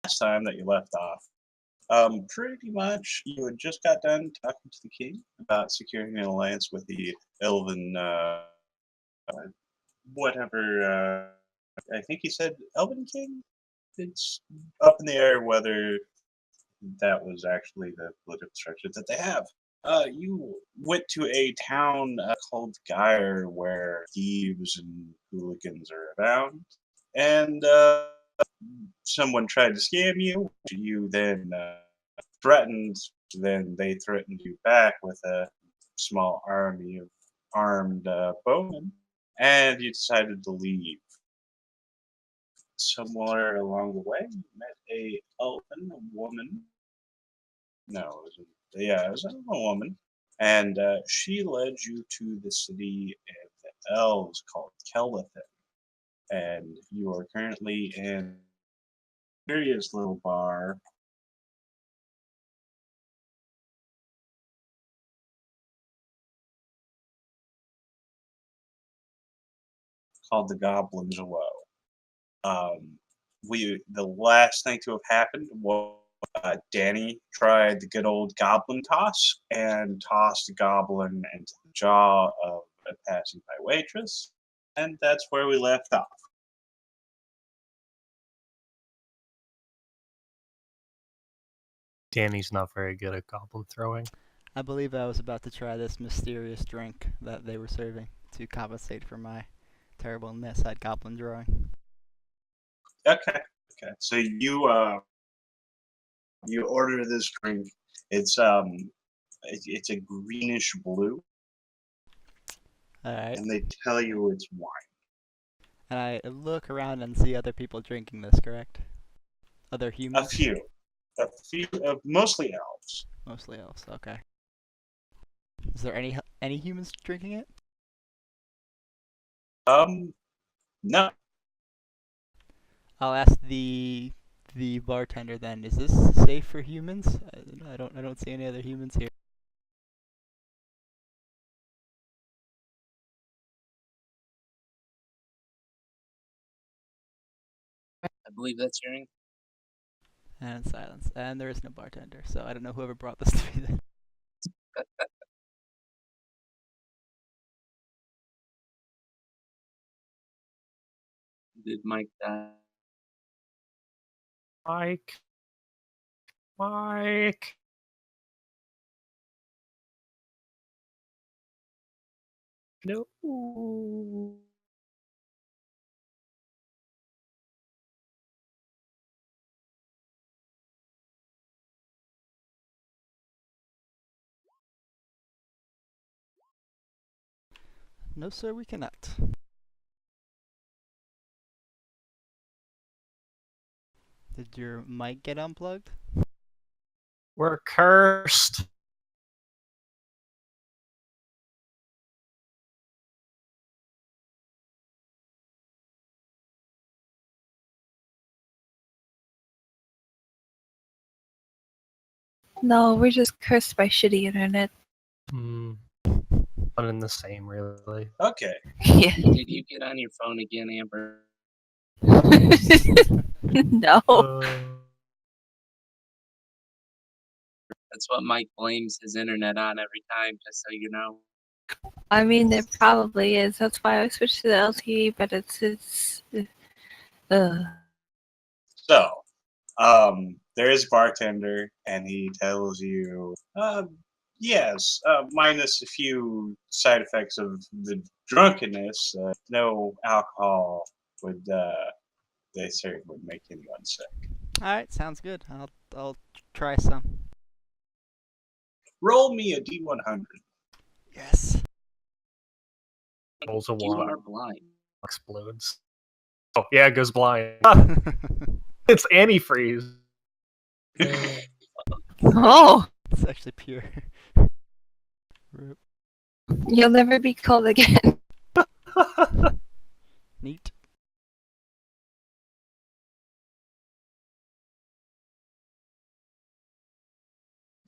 last time that you left off, pretty much you had just got done talking to the king about securing an alliance with the Elven, whatever. I think he said Elven King. It's up in the air whether that was actually the political structure that they have. You went to a town called Gyre where thieves and hooligans are abound, and someone tried to scam you. You then threatened. Then they threatened you back with a small army of armed bowmen, and you decided to leave. Somewhere along the way, you met a elven woman. No, it was a woman, and she led you to the city of the elves called Kelithin, and you are currently in a curious little bar called the Goblins Woe. The last thing to have happened was Danny tried the good old goblin toss and tossed a goblin into the jaw of a passing by waitress, and that's where we left off. Danny's not very good at goblin throwing. I believe I was about to try this mysterious drink that they were serving to compensate for my terrible miss at goblin drawing. Okay. So you order this drink. It's it's a greenish blue, Alright. and they tell you it's wine. And I look around and see other people drinking this, correct? Other humans? A few, mostly elves. Mostly elves, okay. Is there any humans drinking it? No. I'll ask the bartender then. Is this safe for humans? I don't see any other humans here. I believe that's hearing. And silence. And there is no bartender, so I don't know whoever brought this to me then. Did Mike die? Mike. No. No, sir, we cannot. Did your mic get unplugged? We're cursed. No, we're just cursed by shitty internet. One and the same, really. Okay. Yeah. Did you get on your phone again, Amber? No. That's what Mike blames his internet on every time, just so you know. I mean, there probably is. That's why I switched to the LTE, but it's So, there is a bartender, and he tells you, yes, minus a few side effects of the drunkenness, no alcohol would, they say, would make anyone sick. Alright, sounds good. I'll try some. Roll me a D100. Yes. Rolls a You wand, are blind. explodes. Oh, yeah, it goes blind. It's antifreeze. Oh, It's actually pure. Rip. you'll never be cold again. Neat.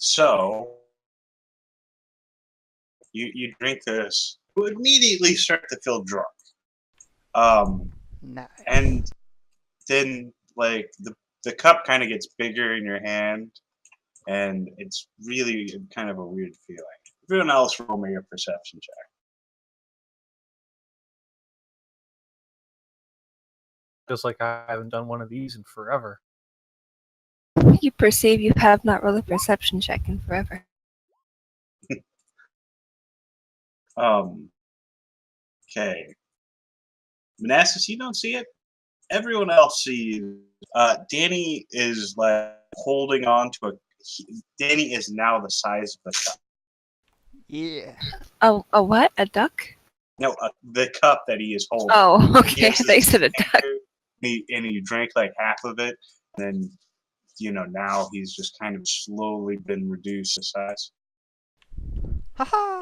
So, you drink this, you immediately start to feel drunk. Nice. And then, like, the the cup kind of gets bigger in your hand, and it's really kind of a weird feeling. Everyone else, roll me a perception check. Just like I haven't done one of these in forever. You perceive you have not rolled a perception check in forever. Okay. Manassas, you don't see it. Everyone else sees. Danny is like holding on to Danny is now the size of the cup. Yeah. A what? A duck? No, the cup that he is holding. Oh, He okay. has They this said a duck. tanker, and he drank like half of it, and then now he's just kind of slowly been reduced to size. Haha!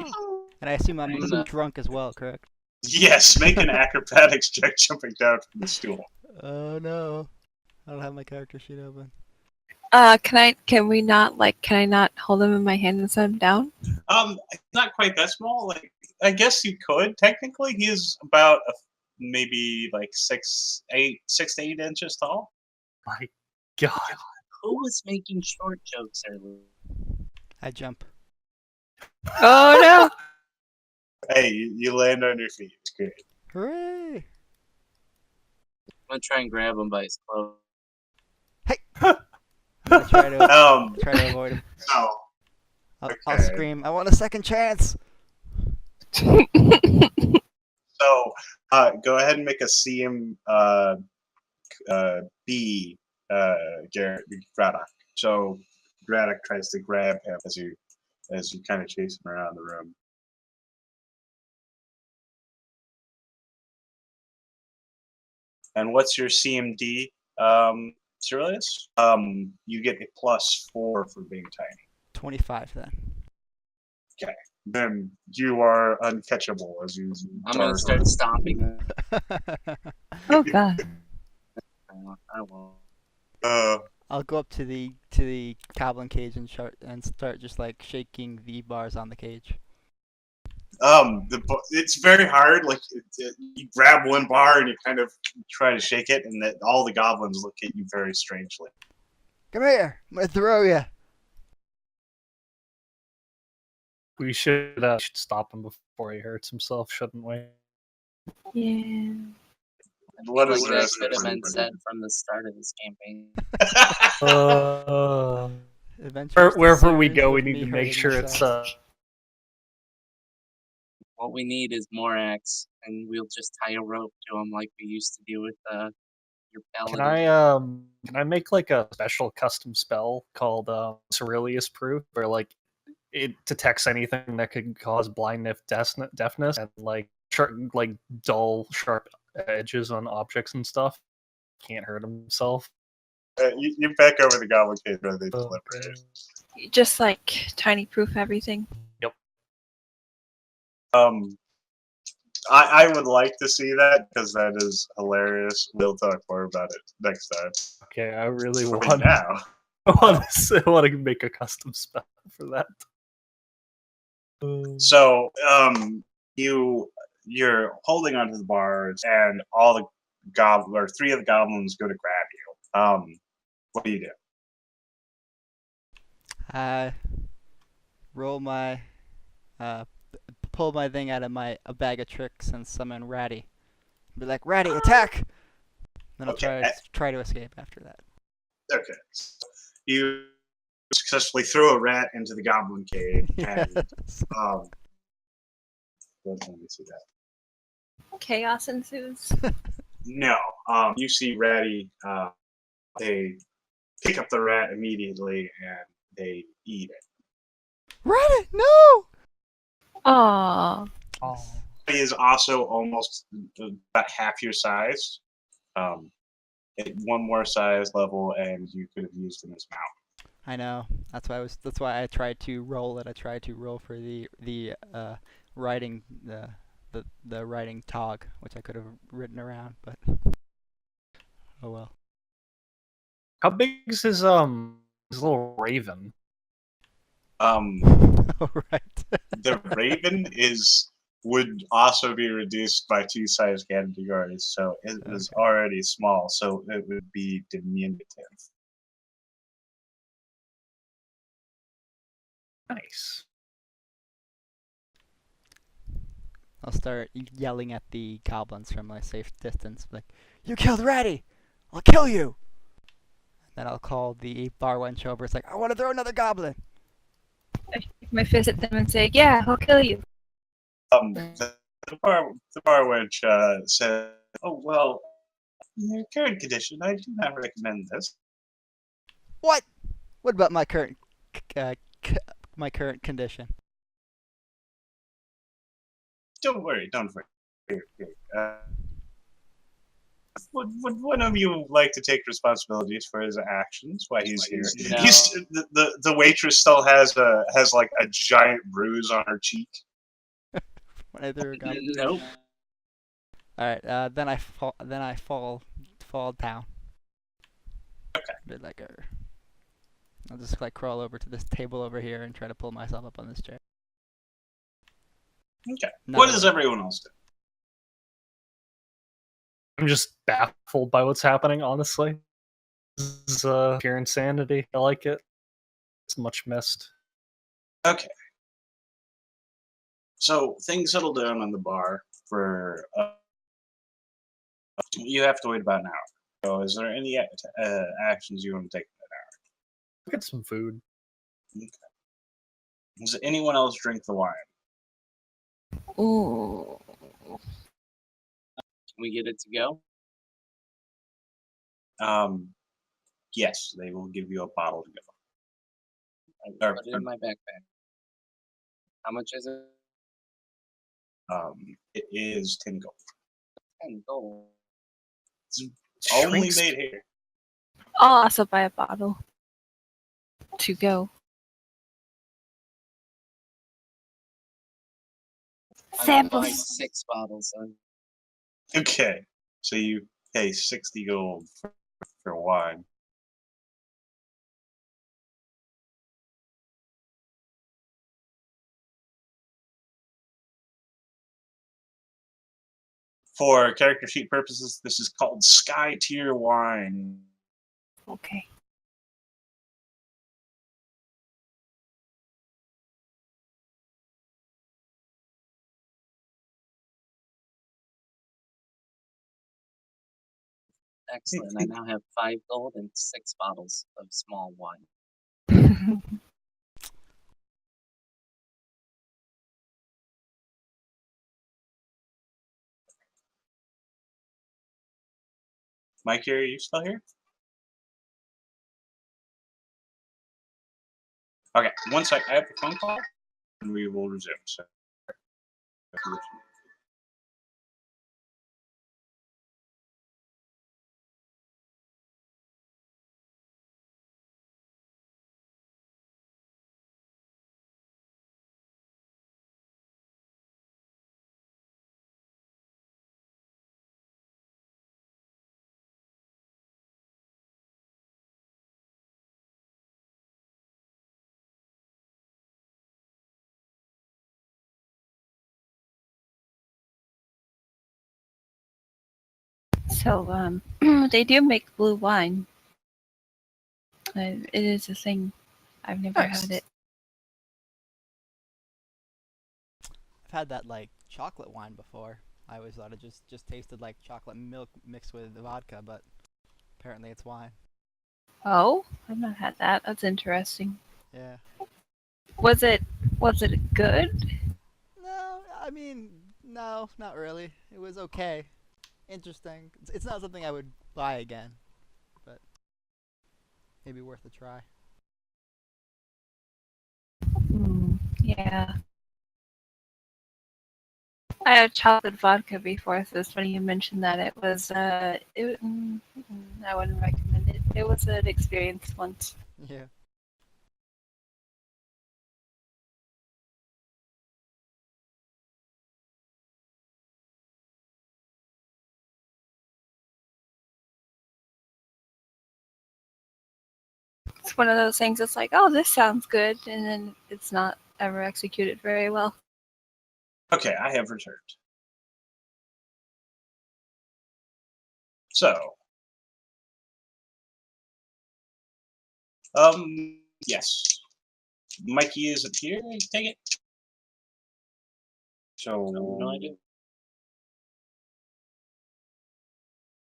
And I assume I'm I'm gonna- drunk as well, correct? Yes, make an acrobatics check jumping down from the stool. Oh no. I don't have my character sheet open. Can I not hold him in my hand and set him down? Not quite that small. Like, I guess you could. Technically, he is about maybe like 6 to 8 inches tall. My God. Who was making short jokes earlier? I jump. Oh no! Hey, you land on your feet. It's great. Hooray! I'm gonna try and grab him by his clothes. I'm gonna try to try to avoid him. No. I'll Okay. scream, I want a second chance! So, go ahead and make a CM B, Graddock. So, Graddock tries to grab him as you kind of chase him around the room. And what's your CMD, Ceruleus? You get a +4 for being tiny. 25 then. Then you are uncatchable as you. I'm gonna start stomping him. Oh god. I won't. I'll go up to the goblin cage and start just like shaking the bars on the cage. It's very hard. Like you grab one bar and you kind of try to shake it, and all the goblins look at you very strangely. Come here! I'm gonna throw you! We should stop him before he hurts himself, shouldn't we? Yeah. What Like is the that rest could of have been the said from the start of this campaign. Adventures to Wherever we Sirius go, we with need me to make hurting sure it's myself. What we need is more axe, and we'll just tie a rope to him like we used to do with your paladin. Can I make like a special custom spell called Ceruleus Proof, where like it detects anything that could cause blindness, deafness, and like dull, sharp edges on objects and stuff. Can't hurt himself. you back over the goblin cage where they deliver it. Just like tiny proof everything. I would like to see that because that is hilarious. We'll talk more about it next time. Okay, I really For want now. I want to make a custom spell for that. So, you're holding onto the bars, and all the three of the goblins go to grab you. What do you do? I roll my pull my thing out of a bag of tricks and summon Ratty. Be like, Ratty, attack! Then I'll Okay. try to escape after that. Okay, so you successfully throw a rat into the goblin cage, and Yes. let me see that. Chaos ensues. No, you see Ratty. They pick up the rat immediately and they eat it. Ratty, no! Aww. He is also almost about half your size. At one more size level, and you could have used him as mount. I know. That's why I tried to roll it. I tried to roll for the riding the riding tog, which I could have ridden around, but oh well. How big is his little raven? All right. The raven would also be reduced by 2 size categories, so it was already small, so it would be diminutive. Nice. I'll start yelling at the goblins from a safe distance, like, "You killed Ratty! I'll kill you!" Then I'll call the bar wench over. It's like, "I want to throw another goblin." I shake my fist at them and say, "Yeah, I'll kill you." The bar wench said, "Oh well, in your current condition, I do not recommend this." What? What about my current, my current condition? Don't worry. Here. Would one of you like to take responsibilities for his actions while he's here? No. The waitress still has like a giant bruise on her cheek. When I threw a goblin. Nope. All right. Then I fall down. Okay. Bit like I'll just like crawl over to this table over here and try to pull myself up on this chair. Okay. Not What does really. everyone else do? I'm just baffled by what's happening, honestly. This is pure insanity. I like it. It's much missed. Okay. So things settle down on the bar for. You have to wait about an hour. So, is there any actions you want to take? Look at some food. Okay. Does anyone else drink the wine? Ooh. Can we get it to go? Yes, they will give you a bottle to I go. put it in my backpack. How much is it? It is 10 gold. 10 gold. Only Shrinks- made here. I'll also buy a bottle to go. I will buy Samples. 6 bottles then. Okay, so you pay 60 gold for wine. For character sheet purposes, this is called Sky Tier Wine. Okay. Excellent. I now have 5 gold and 6 bottles of small wine. Mike, are you still here? Okay, one sec. I have a phone call, and we will resume. So. So, they do make blue wine. It is a thing. I've never Nice. had it. I've had that like chocolate wine before. I always thought it just tasted like chocolate milk mixed with vodka, but apparently it's wine. Oh, I've not had that. That's interesting. Yeah. Was it good? No, I mean, no, not really. It was okay. Interesting. It's not something I would buy again, but maybe worth a try. Yeah. I had chocolate vodka before, so it's funny you mentioned that. It was, I wouldn't recommend it. It was an experience once. Yeah. It's one of those things that's like, oh, this sounds good, and then it's not ever executed very well. Okay, I have returned. So, yes. Mikey isn't here, take it. So No idea.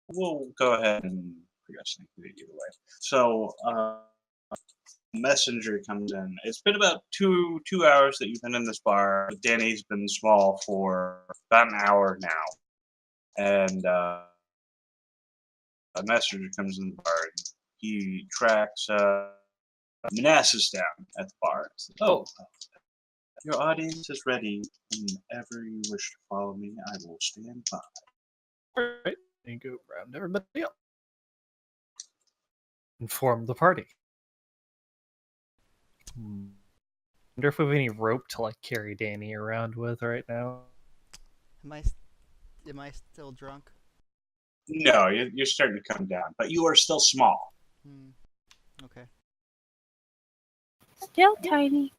we'll go ahead and progress things either way. So messenger comes in. It's been about two hours that you've been in this bar. Danny's been small for about an hour now, and a messenger comes in the bar. And he tracks Manassas down at the bar. Oh, your audience is ready. Whenever you wish to follow me, I will stand by. Alright, and go around everybody up. Inform the party. Wonder if we have any rope to like carry Danny around with right now. Am I still drunk? No, you're starting to come down, but you are still small. Okay. Still tiny.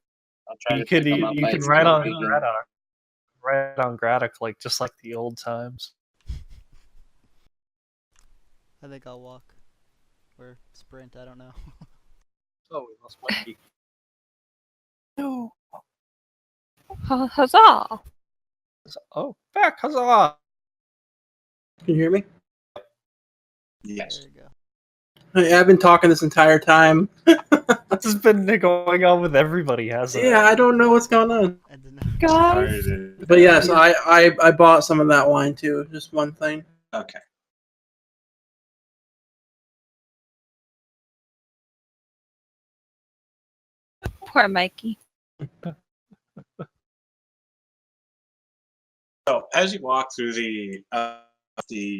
I'll try You to could pick 'em up by ride on squeaking. Graddock like just like the old times. I think I'll walk. Or sprint, I don't know. Oh, we lost Mikey. No. Huzzah! Oh, back, huzzah! Can you hear me? Yes. There you go. Hey, I've been talking this entire time. This has been going on with everybody, hasn't it? Yeah, I don't know what's going on. I did not. Guys, But yes, I bought some of that wine too. Just one thing. Okay. poor Mikey. So as you walk through the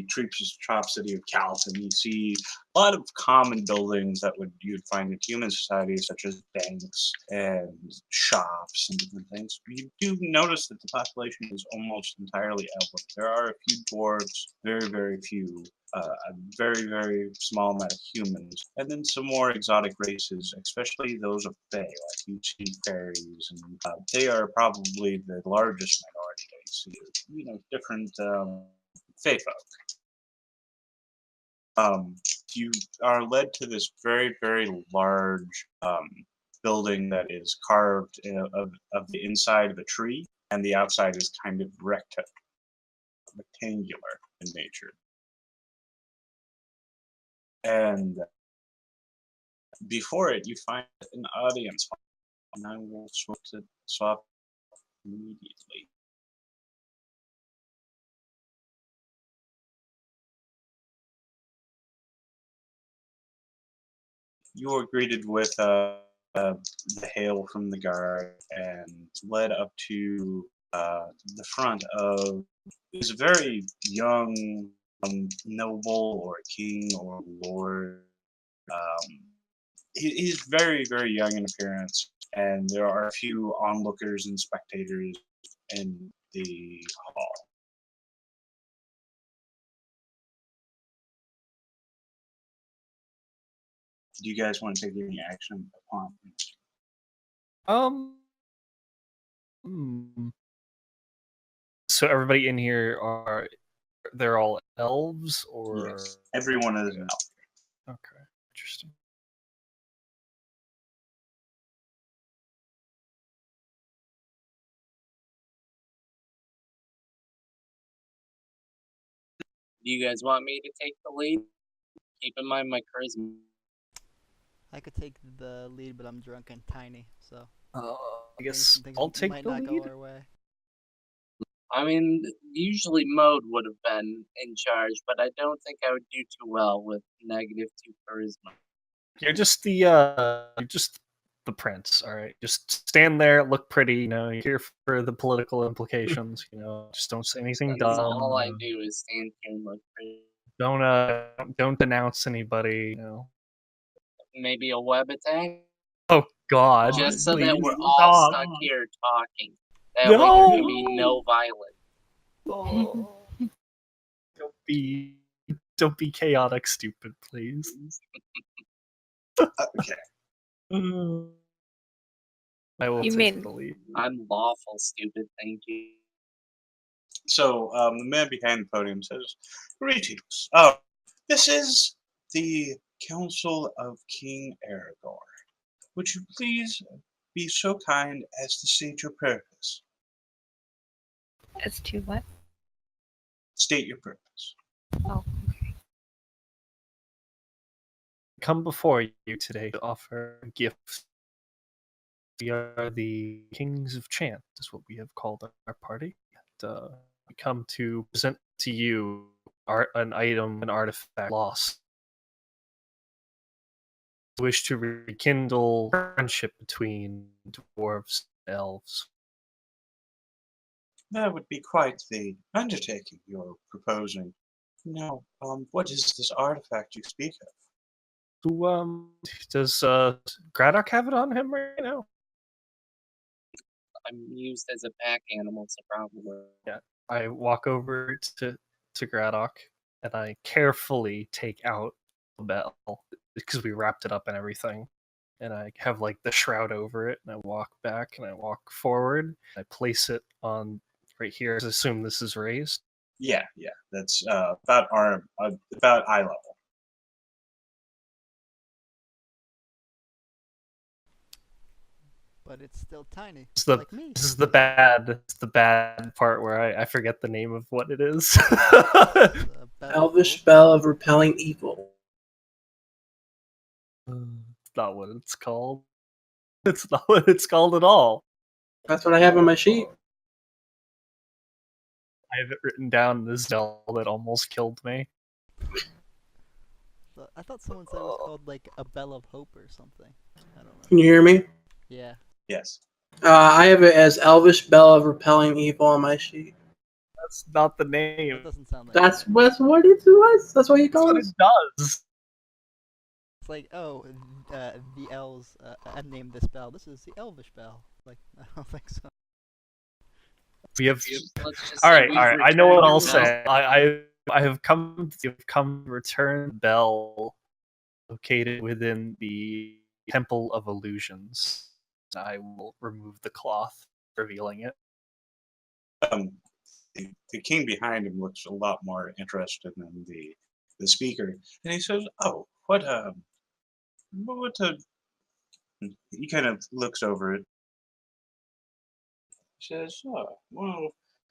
Treeps Trop City of Calton, you see a lot of common buildings that you'd find in human society, such as banks and shops and different things. You do notice that the population is almost entirely elven. There are a few dwarves, very, very few, a very, very small amount of humans, and then some more exotic races, especially those of Fae, like you see fairies, and they are probably the largest minority that you see. Different Fae folk. You are led to this very, very large building that is carved of the inside of a tree, and the outside is kind of rectangular in nature. And before it, you find an audience hall, and I will swap immediately. You are greeted with the hail from the guard and led up to the front of is a very young noble or king or lord. He's very, very young in appearance, and there are a few onlookers and spectators in the hall. Do you guys want to take any action upon? So everybody in here they're all elves, or Yes, everyone is an elf. okay, interesting. Do you guys want me to take the lead? Keep in mind my charisma. I could take the lead, but I'm drunk and tiny, so I guess things I'll take might the not lead. go our way. I mean, usually Mode would have been in charge, but I don't think I would do too well with -2 charisma. You're just the prince, all right. Just stand there, look pretty. You're here for the political implications. Just don't say anything That's dumb. all I do is stand here and look pretty. Don't denounce anybody. Maybe a web attack? Oh God! Just so that please we're all stop. stuck here talking. That way there can be no violence. Don't be chaotic, stupid, please. Okay. I will You take mean- the lead. I'm lawful stupid, thank you. So the man behind the podium says, "Greetings. This is the Council of King Aragorn. Would you please be so kind as to state your purpose? As to what? State your purpose. Oh, okay. Come before you today to offer gifts. We are the Kings of Chant, is what we have called our party. And, we come to present to you an item, an artifact lost. We wish to rekindle friendship between dwarves and elves. That would be quite the undertaking you're proposing. Now, what is this artifact you speak of? Who does Graddock have it on him right now? I'm used as a pack animal, so probably. I walk over to Graddock and I carefully take out the bell because we wrapped it up and everything. And I have like the shroud over it, and I walk back and I walk forward. I place it on right here. I assume this is raised. Yeah, that's about about eye level. But it's still tiny, It's the- like me. This is the bad part where I forget the name of what it is. The bell of Elvish hope. spell of repelling evil. It's not what it's called. It's not what it's called at all. That's what I have on my sheet. I have it written down in this spell that almost killed me. I thought someone said it was called like a bell of hope or something. I don't know. Can you hear me? Yeah. Yes. I have it as Elvish Bell of Repelling Evil on my sheet. That's not the name. That doesn't sound like That's it. what it was. That's what he That's called what it. it does. It's like, oh, the elves named this bell. This is the Elvish bell. Like, I don't think so. We have. Let's just All say right, we've all right. I know what returned I'll the bell. say. I have come to return the bell located within the Temple of Illusions. I will remove the cloth, revealing it. The king behind him looks a lot more interested than the speaker, and he says, "Oh, what He kind of looks over it. He says, "Oh, well,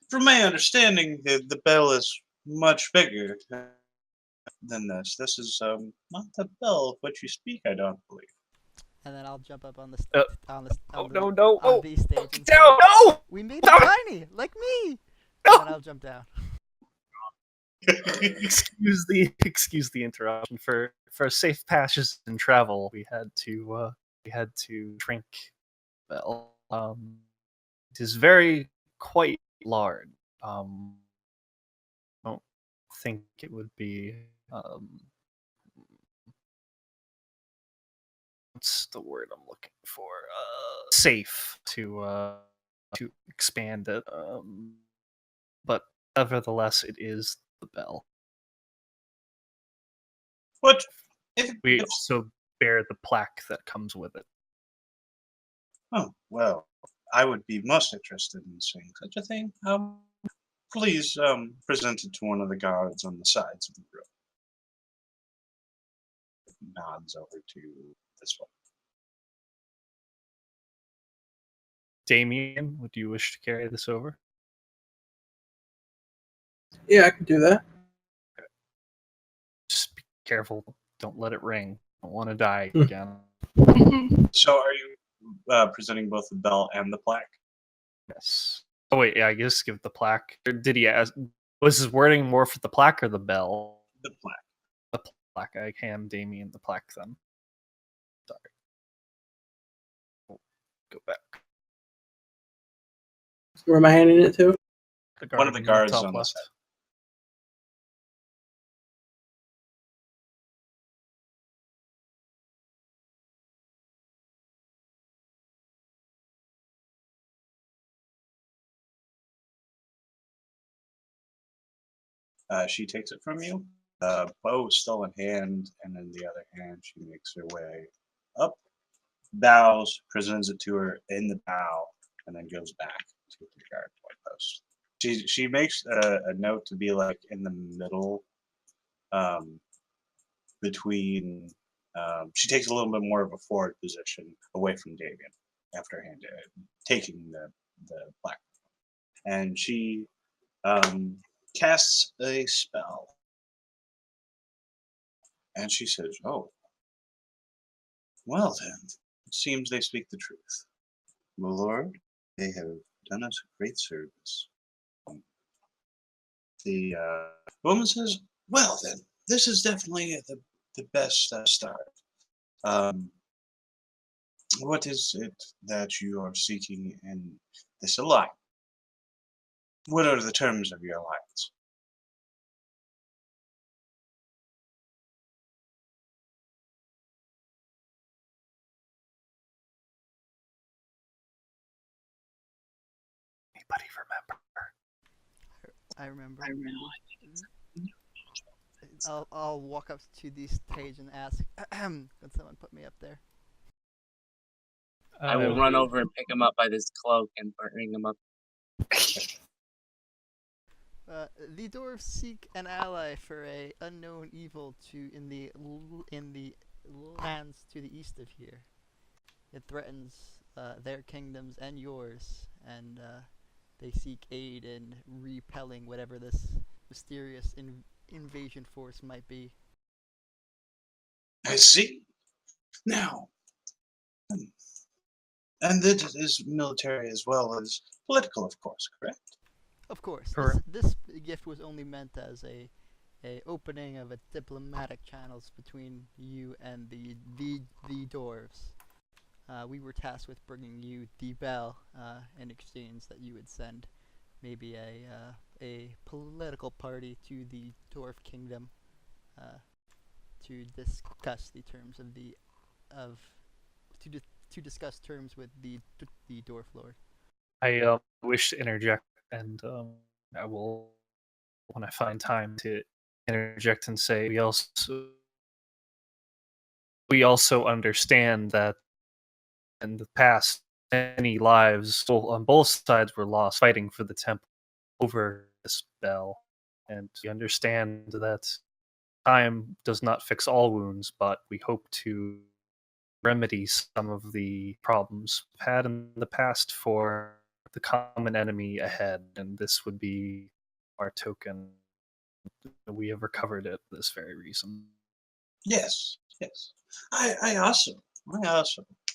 from my understanding, the bell is much bigger than this. This is not the bell of which you speak, I don't believe." And then I'll jump up on the No! the stage and say, Down! No! "We made it Stop it! tiny, like me." No! And then I'll jump down. excuse the interruption. For safe passage and travel, we had to shrink bell. It is quite large. I don't think it would be what's the word I'm looking for? Safe to expand it. But nevertheless, it is the bell. What? We also bear the plaque that comes with it. Oh, well, I would be most interested in seeing such a thing. Please present it to one of the guards on the sides of the room. Nods over to this one. Damien, would you wish to carry this over? Yeah, I can do that. Just be careful. Don't let it ring. Don't want to die Hmm. again. So, are you presenting both the bell and the plaque? Yes. Oh wait, yeah, I guess give the plaque. Or did he ask? Was his wording more for the plaque or the bell? The plaque. The plaque. I hand Damien the plaque then. Sorry. Go back. Where am I handing it to? One of the guard guards top on the left. side. She takes it from you. Bow still in hand, and in the other hand, she makes her way up, bows, presents it to her in the bow, and then goes back to the guard post. She makes a note to be like in the middle, between. She takes a little bit more of a forward position away from Damien, after taking the black, and she casts a spell, and she says, "Oh, well then, it seems they speak the truth. My lord, they have done us a great service." The woman says, "Well then, this is definitely the best start. Um, what is it that you are seeking in this alliance? What are the terms of your alliance?" Anybody remember? I remember. I remember. I'll walk up to the stage and ask, "Can someone put me up there?" I will run over and pick him up by this cloak and bring him up. The dwarves seek an ally for a unknown evil in the lands to the east of here. It threatens their kingdoms and yours, and they seek aid in repelling whatever this mysterious invasion force might be. I see. Now, and this is military as well as political, of course, correct? Of course, Correct. this gift was only meant as a opening of a diplomatic channels between you and the dwarves. We were tasked with bringing you the bell in exchange that you would send maybe a political party to the dwarf kingdom to discuss the terms of to discuss terms with the dwarf lord. I wish to interject, and I will, when I find time, to interject and say we also understand that in the past, many lives on both sides were lost fighting for the temple over this bell, and we understand that time does not fix all wounds, but we hope to remedy some of the problems we've had in the past for the common enemy ahead, and this would be our token. We have recovered it for this very reason. Yes, yes. I also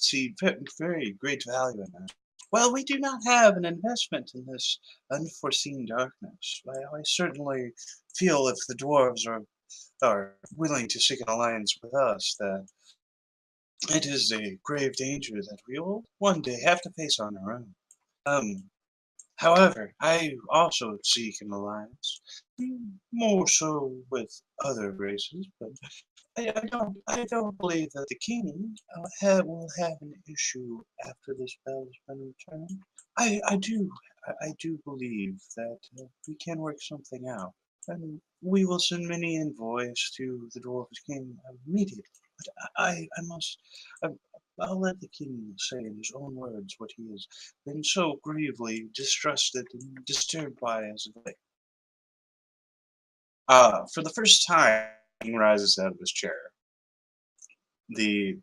see very great value in that. Well, we do not have an investment in this unforeseen darkness. I certainly feel if the dwarves are willing to seek an alliance with us, that it is a grave danger that we will one day have to face on our own. However, I also seek an alliance, more so with other races, but I don't believe that the king will have an issue after this bell has been returned. I do believe that we can work something out, and we will send many envoys to the Dwarvish King immediately. But I must, I, I'll let the king say in his own words what he has been so gravely distrusted and disturbed by as of late. For the first time, he rises out of his chair. The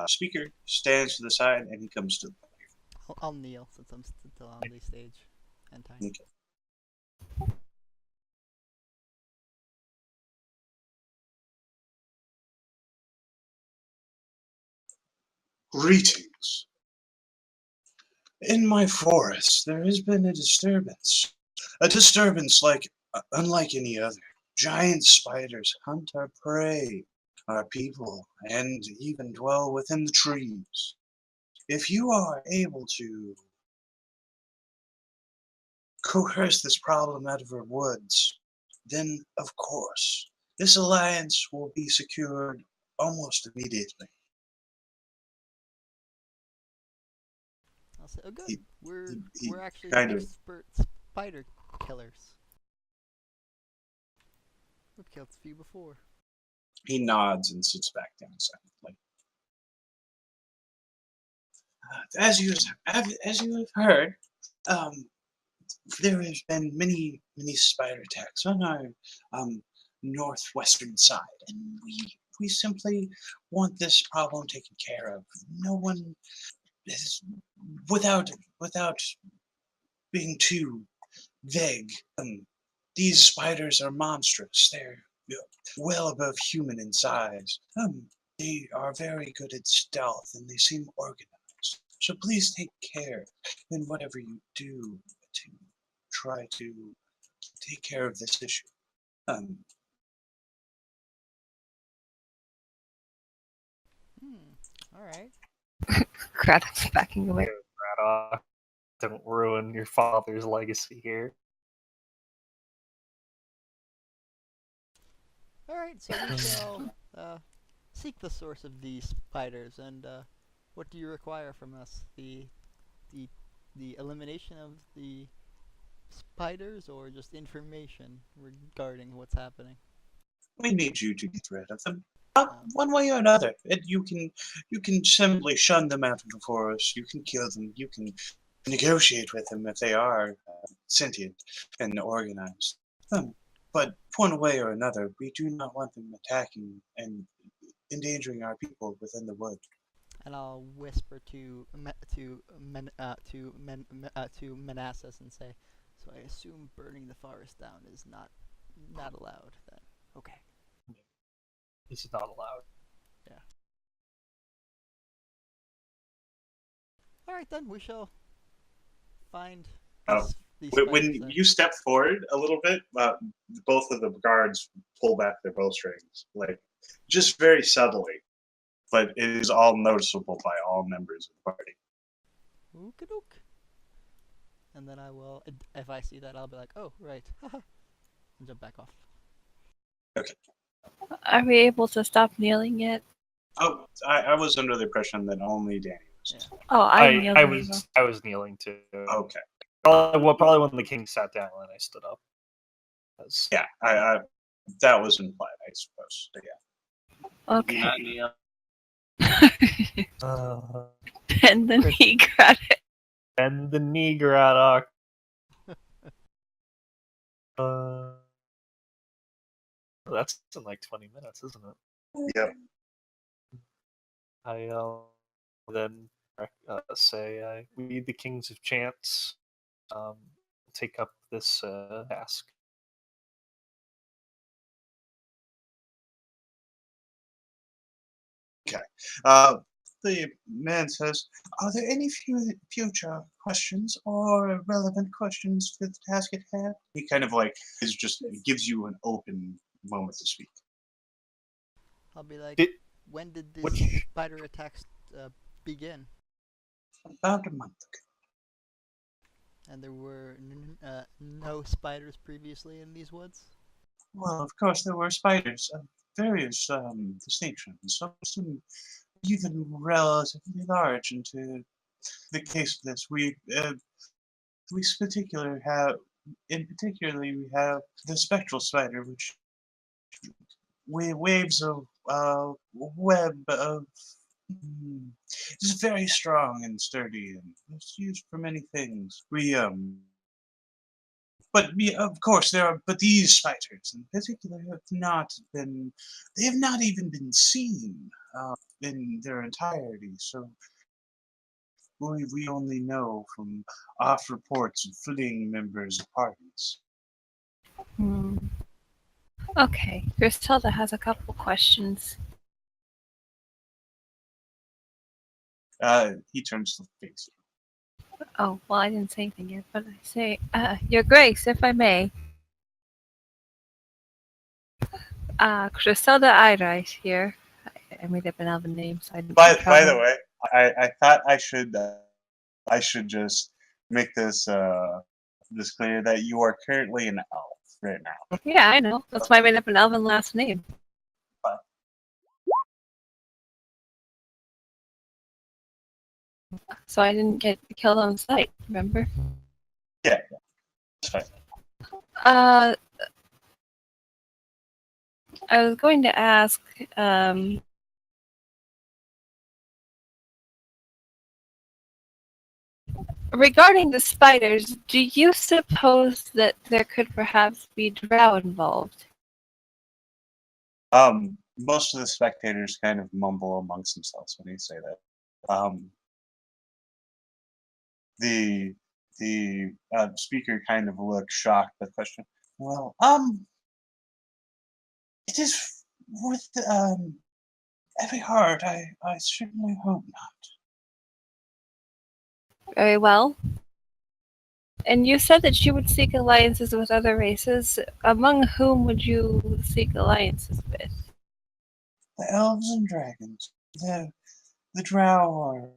speaker stands to the side and he comes to the podium. I'll kneel since I'm still on the stage and time. Okay. Greetings. In my forest, there has been a disturbance like unlike any other. Giant spiders hunt our prey, our people, and even dwell within the trees. If you are able to coerce this problem out of our woods, then of course this alliance will be secured almost immediately. I'll say, oh good, He- we're he actually kind of- expert spider killers. We've killed a few before. He nods and sits back down silently. As you have heard, there has been many spider attacks on our northwestern side, and we simply want this problem taken care of. No one without being too vague, these spiders are monstrous. They're well above human in size. They are very good at stealth and they seem organized. So please take care in whatever you do to try to take care of this issue. Um, All right. Craddock's backing away. Braddock, don't ruin your father's legacy here. All right. So we shall seek the source of these spiders, and what do you require from us? The elimination of the spiders, or just information regarding what's happening? we need you to get rid of them. One way or another. You can simply shun them out of the forest. You can kill them. You can negotiate with them if they are sentient and organized. But one way or another, we do not want them attacking and endangering our people within the wood. And I'll whisper to Manassas and say, "So I assume burning the forest down is not allowed then." Okay. This is not allowed. All right then. We shall find Oh, these When spiders then. you step forward a little bit, both of the guards pull back their bowstrings, like just very subtly, but it is all noticeable by all members of the party. Ookadook. And then I will, if I see that, I'll be like, "Oh, right," and jump back off. Are we able to stop kneeling yet? Oh, I was under the impression that only Danny was. Yeah. Oh, I'm kneeling. I was kneeling too. Okay. Probably when the king sat down and I stood up. Yeah, I that was implied, I suppose. So, yeah. Okay. Not Neil. And then he got it. And the knee, Braddock. That's in like 20 minutes, isn't it? Yep. I then say we, the Kings of Chance, take up this task. The man says, "Are there any future questions or relevant questions to the task at hand?" He kind of like is just gives you an open moment to speak. I'll be like, Did- "When did this which- spider attacks begin?" About a month ago. And there were no spiders previously in these woods? Well, of course, there were spiders of various distinctions, some even relatively large. Into the case of this, we particularly we have the spectral spider, which waves a web of. It's very strong and sturdy, and it's used for many things. But of course but these spiders in particular have not been. They have not even been seen in their entirety. So we only know from off reports of fleeing members of parties. Okay, Griselda has a couple questions. He turns to face. Oh, well, I didn't say anything yet, but I say, Your Grace, if I may. Griselda Eiright here. I made up an elven name, so I didn't. By the way, I thought I should just make this clear that you are currently an elf right now. Yeah, I know. That's why I made up an elven last name. So I didn't get killed on sight, remember? Yeah, that's fine. I was going to ask, regarding the spiders, do you suppose that there could perhaps be drow involved? Most of the spectators kind of mumble amongst themselves when you say that. The speaker kind of looked shocked at the question. Well, it is with every heart. I certainly hope not. Very well. And you said that you would seek alliances with other races. Among whom would you seek alliances with? The elves and dragons. The drow are,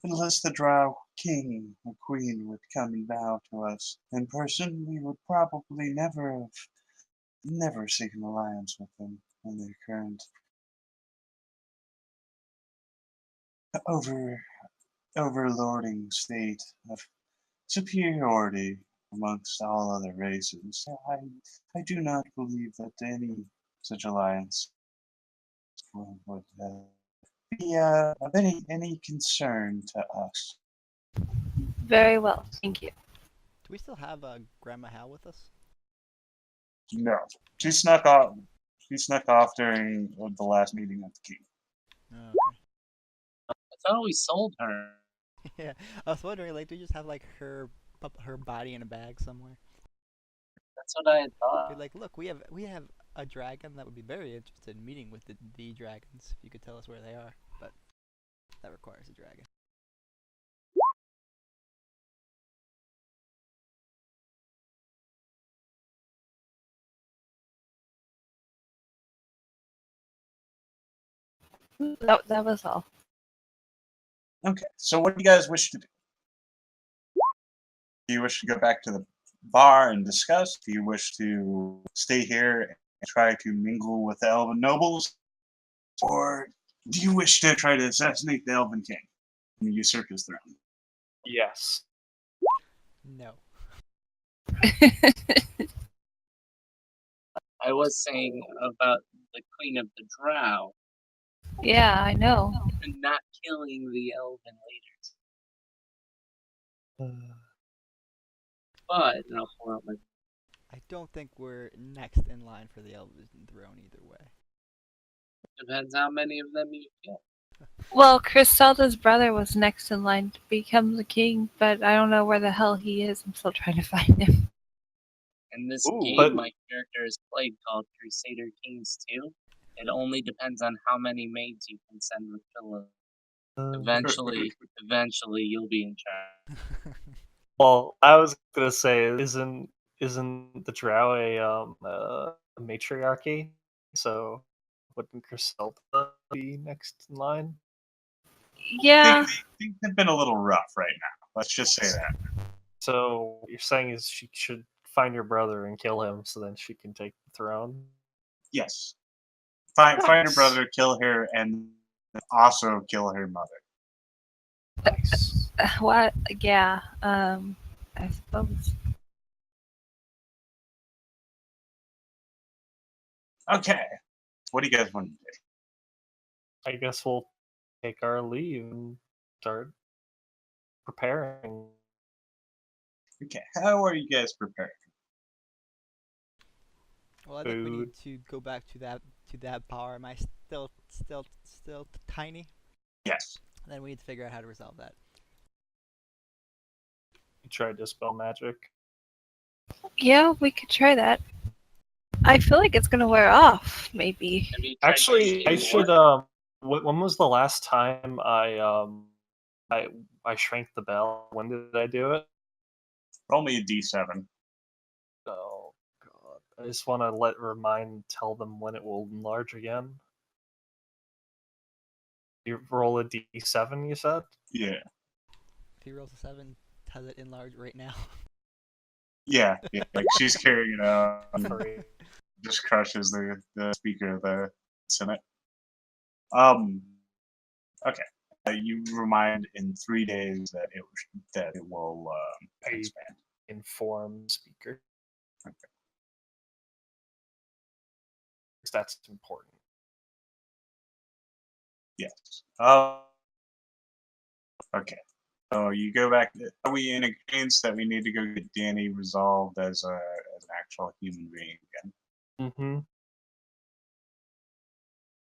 unless the drow king or queen would come and bow to us in person, we would probably never seek an alliance with them in their current overlording state of superiority amongst all other races. So I do not believe that any such alliance would be of any concern to us. Very well, thank you. Do we still have Grandma Hal with us? No, she snuck off. She snuck off during the last meeting of the king. Oh, I thought we sold her. okay. Yeah, I was wondering, like, do we just have like her body in a bag somewhere? That's what I had thought. Be like, look, we have a dragon that would be very interested in meeting with the dragons. If you could tell us where they are, but that requires a dragon. That was all. Okay, so what do you guys wish to do? Do you wish to go back to the bar and discuss? Do you wish to stay here and try to mingle with the elven nobles? Or do you wish to try to assassinate the elven king and usurp his throne? Yes. No. I was saying about the Queen of the Drow Yeah, I know. and not killing the elven leaders. But, and I'll pull out my. I don't think we're next in line for the elven throne either way. Depends how many of them you kill. Well, Griselda's brother was next in line to become the king, but I don't know where the hell he is. I'm still trying to find him. In this Ooh, game, but- my character is played called Crusader Kings 2. It only depends on how many maids you can send with Philip. Eventually, you'll be in charge. Well, I was gonna say, isn't the Drow a matriarchy? So wouldn't Griselda be next in line? Yeah, Things have been a little rough right now. Let's just say that. So what you're saying is she should find your brother and kill him, so then she can take the throne. Yes. Find her Nice. brother, kill her, and also kill her mother. Nice. what? Yeah, I suppose. Okay. What do you guys want to do? I guess we'll take our leave and start preparing. Okay. How are you guys prepared? Well, I think we need Food. to go back to that bar. Am I still tiny? Yes. Then we need to figure out how to resolve that. You tried to spell magic. Yeah, we could try that. I feel like it's gonna wear off, maybe. Have you tried Actually, I using should. war? When was the last time I shrank the bell? When did I do it? Roll me a d7. Oh god! I just want to tell them when it will enlarge again. You roll a d7, you said? Yeah. If he rolls a 7, has it enlarged right now? Yeah. Like she's carrying it out. and Sorry. just crushes the speaker of the Senate. Okay. You remind in 3 days that it will I- expand. Inform speaker. Okay. Because that's important. Yes. Okay. So you go back. Are we in agreement that we need to go get Danny resolved as an actual human being again?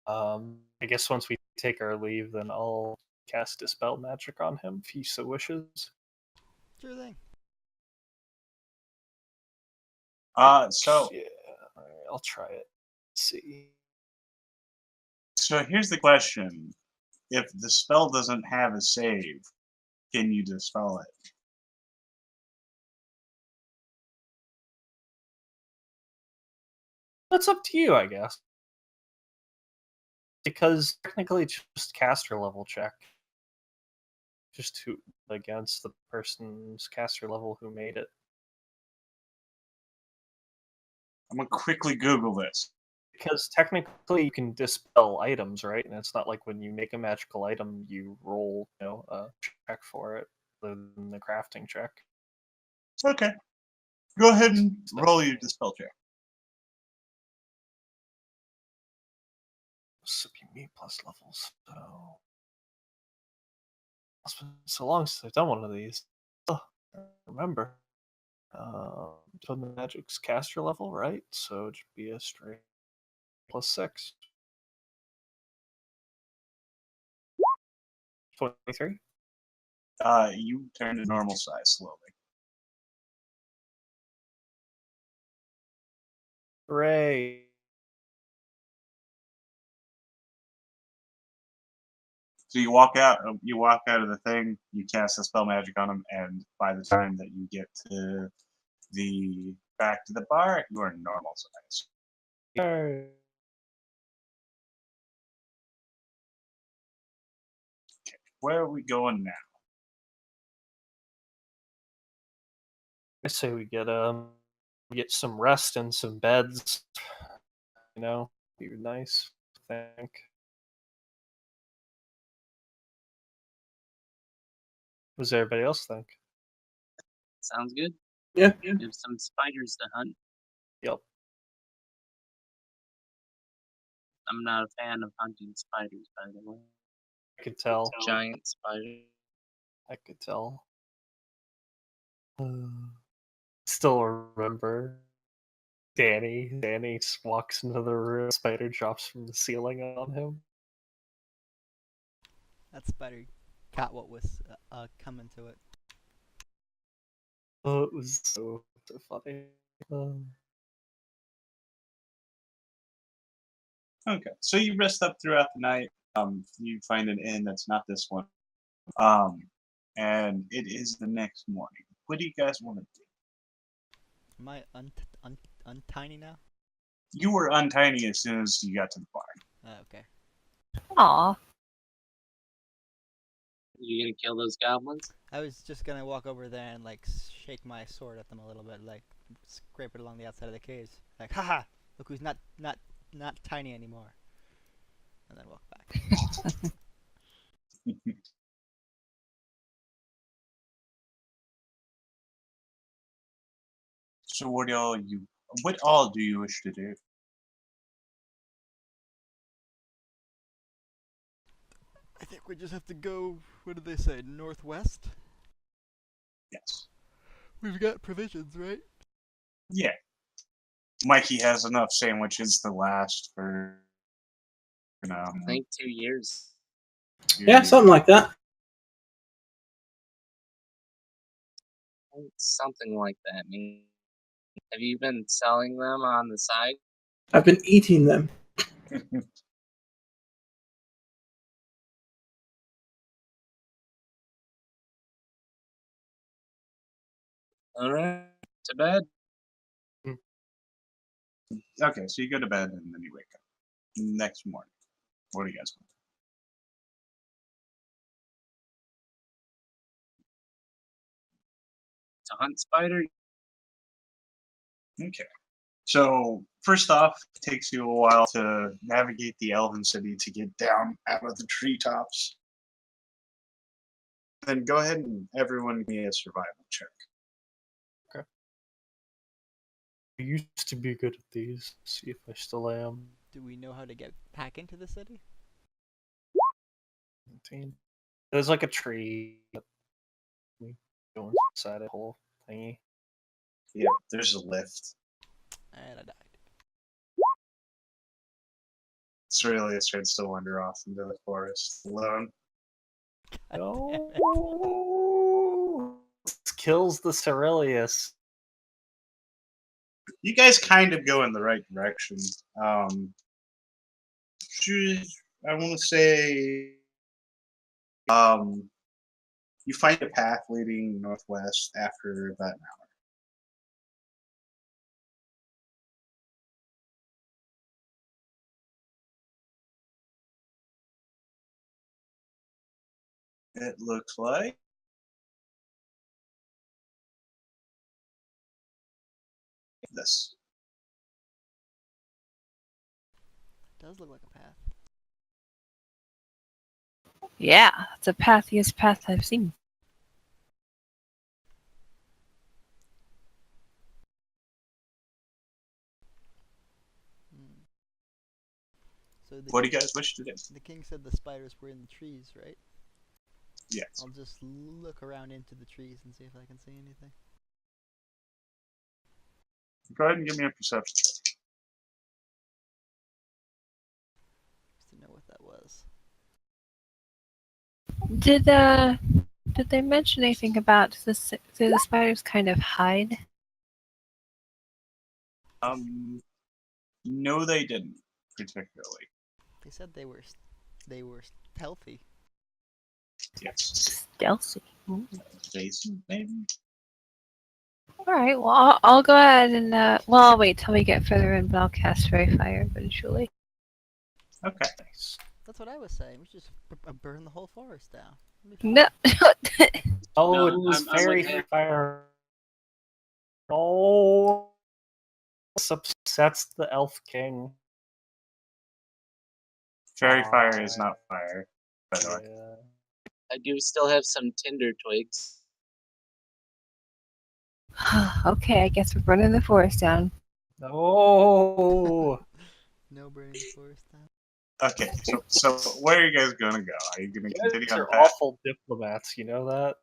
Mm-hmm. I guess once we take our leave, then I'll cast Dispel Magic on him if he so wishes. Sure thing. So Yeah, alright, I'll try it. Let's see. so here's the question: if the spell doesn't have a save, can you dispel it? That's up to you, I guess. Because technically it's just caster level check. Just who against the person's caster level who made it. I'm gonna quickly Google this. Because technically you can dispel items, right? And it's not like when you make a magical item, you roll, a check for it, other than the crafting check. Okay, go ahead and roll your dispel check. This would be me plus levels, so it's been so long since I've done one of these. Oh, I remember. So the magic's caster level, right? So it should be a straight +6. 23. You turn to normal size slowly. Hooray! So you walk out. You walk out of the thing. You cast a spell magic on him, and by the time that you get to the back to the bar, you are normal size. Yay. Where are we going now? I say we get some rest and some beds. Be nice. I think. What does everybody else think? Sounds good. Yeah. We have some spiders to hunt. Yep. I'm not a fan of hunting spiders, by the way. I could tell. Giant spiders. I could tell. Still remember Danny. Danny walks into the room. Spider drops from the ceiling on him. That spider caught what was coming to it. Oh, it was so funny. Okay, so you rest up throughout the night. You find an inn that's not this one. And it is the next morning. What do you guys want to do? Am I untiny now? You were untiny as soon as you got to the barn. Okay. Aw. You gonna kill those goblins? I was just gonna walk over there and like shake my sword at them a little bit, like scrape it along the outside of the cage, like haha, look who's not tiny anymore, and then walk back. So what all do you wish to do? I think we just have to go. What did they say? Northwest. Yes. We've got provisions, right? Yeah. Mikey has enough sandwiches to last for, I think 2 years. Yeah, something like that. Something like that. Have you been selling them on the side? I've been eating them. All right, to bed. Okay, so you go to bed and then you wake up. Next morning. What do you guys To hunt spider. want? Okay. So first off, it takes you a while to navigate the Elven City to get down out of the treetops. Then go ahead and everyone give me a survival check. I used to be good at these. See if I still am. Do we know how to get back into the city? 19. There's like a tree. We go inside a whole thingy. Yep, there's a lift. And I died. It's really a chance to wander off into the forest alone. No. kills the Cerilius. You guys kind of go in the right direction. I want to say, you find a path leading northwest after about an hour. It looks like this. It does look like a path. Yeah, it's the pathiest path I've seen. Hmm. So What do you guys wish to do? the king said the spiders were in the trees, right? Yes. I'll just look around into the trees and see if I can see anything. Go ahead and give me a perception check. Just to know what that was. Did they mention anything about do the spiders kind of hide? No, they didn't particularly. They said they were healthy. Yes. Stealthy. Jason, maybe? Alright, well, I'll go ahead and, well, I'll wait till we get further in, but I'll cast Fairy Fire eventually. Okay. Nice. That's what I was saying. We should just burn the whole forest down. It'll be fine. No. Oh, No, it was I'm fairy with you. fire. Oh, this upsets the elf king. Fairy fire is not fire, by the way. Yeah. I do still have some tinder twigs. Okay, I guess we're burning the forest down. No. No burning the forest down. Okay, so where are you guys gonna go? Are you gonna You continue guys on are the path? awful diplomats, you know that?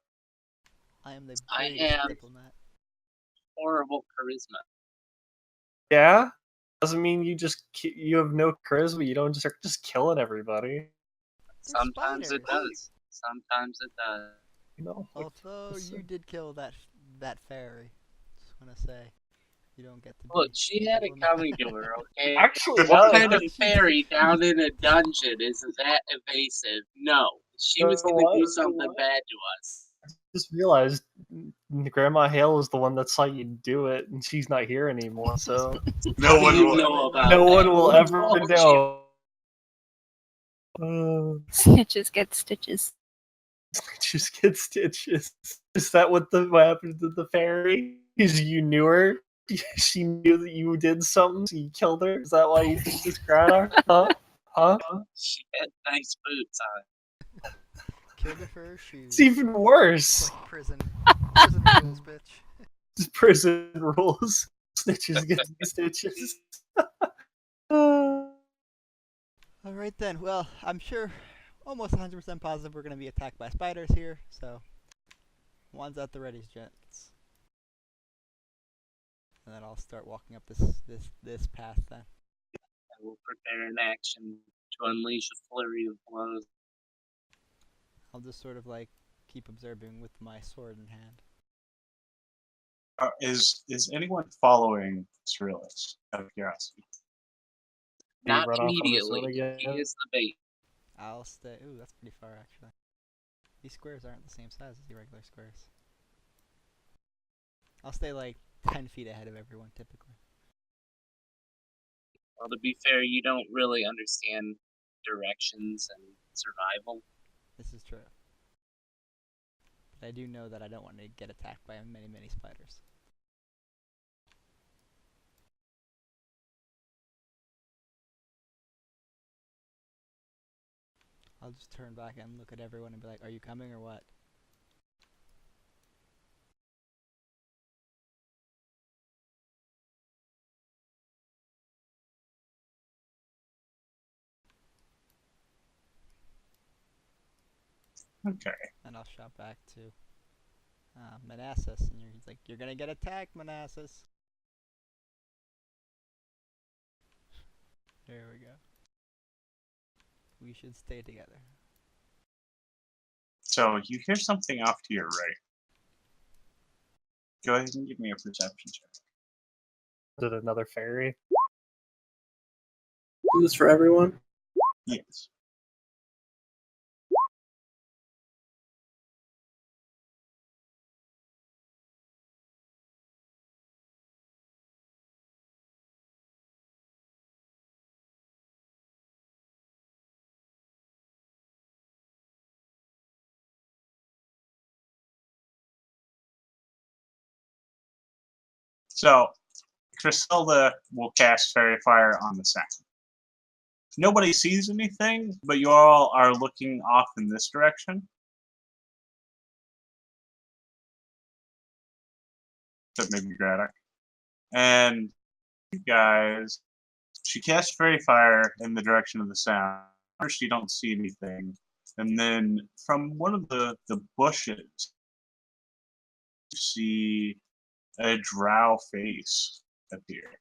I am the I greatest am- diplomat. Horrible charisma. Yeah? Doesn't mean you have no charisma, you don't start just killing everybody. They're Sometimes it spiders. does. Sometimes it does. You know? Although Listen. you did kill that fairy. Just wanna say. You don't get to be Look, she had it diplomat. coming to her, okay? Actually, What now kind of she fairy down in a dungeon is that evasive? No. She was You know gonna do what? something bad to us. I just realized Grandma Hale was the one that saw you do it, and she's not here anymore, so No How one do you will. know about no that? one will Who ever told you? know. Snitches get stitches. Just get stitches. Is that what happened to the fairy? Is you knew her? She knew that you did something, so you killed her? Is that why you did this crown on her? Huh? Huh? She had nice boots on. Killed her for her shoes. It's even worse. Like prison. Prison rules, bitch. It's prison rules. Snitches get stitches. Alright then, well, I'm sure, almost 100% positive we're gonna be attacked by spiders here, so one's at the ready, gents. And then I'll start walking up this path then. I will prepare an action to unleash a flurry of blows. I'll just sort of like keep observing with my sword in hand. Is anyone following Cyrilus out of curiosity? You Not run off on the immediately. sword again? He is the bait. I'll stay. Ooh, that's pretty far actually. These squares aren't the same size as the regular squares. I'll stay like 10 feet ahead of everyone typically. Well, to be fair, you don't really understand directions and survival. This is true. But I do know that I don't want to get attacked by many spiders. I'll just turn back and look at everyone and be like, are you coming or what? Okay. And I'll shout back to Manassas, and he's like, "You're gonna get attacked, Manassas." There we go. We should stay together. So you hear something off to your right. Go ahead and give me a perception check. Is it another fairy? Do this for everyone. Yes. So, Griselda will cast Fairy Fire on the sound. Nobody sees anything, but you all are looking off in this direction. Except maybe Graddock. And you guys, she casts Fairy Fire in the direction of the sound. First, you don't see anything. And then from one of the bushes, you see a drow face appear.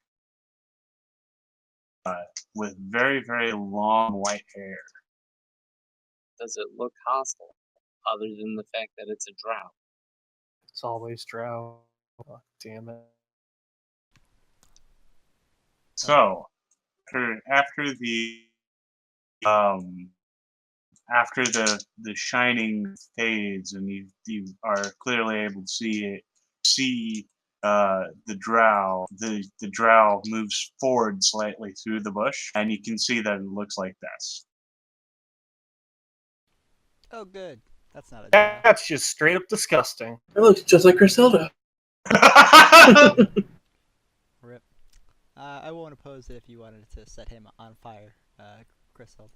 With very, very long white hair. Does it look hostile, other than the fact that it's a drow? It's always drow. Oh, damn it. So, after the shining fades and you are clearly able to see the drow. The drow moves forward slightly through the bush, and you can see that it looks like this. Oh, good. That's not a drow. That's just straight up disgusting. It looks just like Griselda. Rip. I won't oppose it if you wanted to set him on fire, Griselda.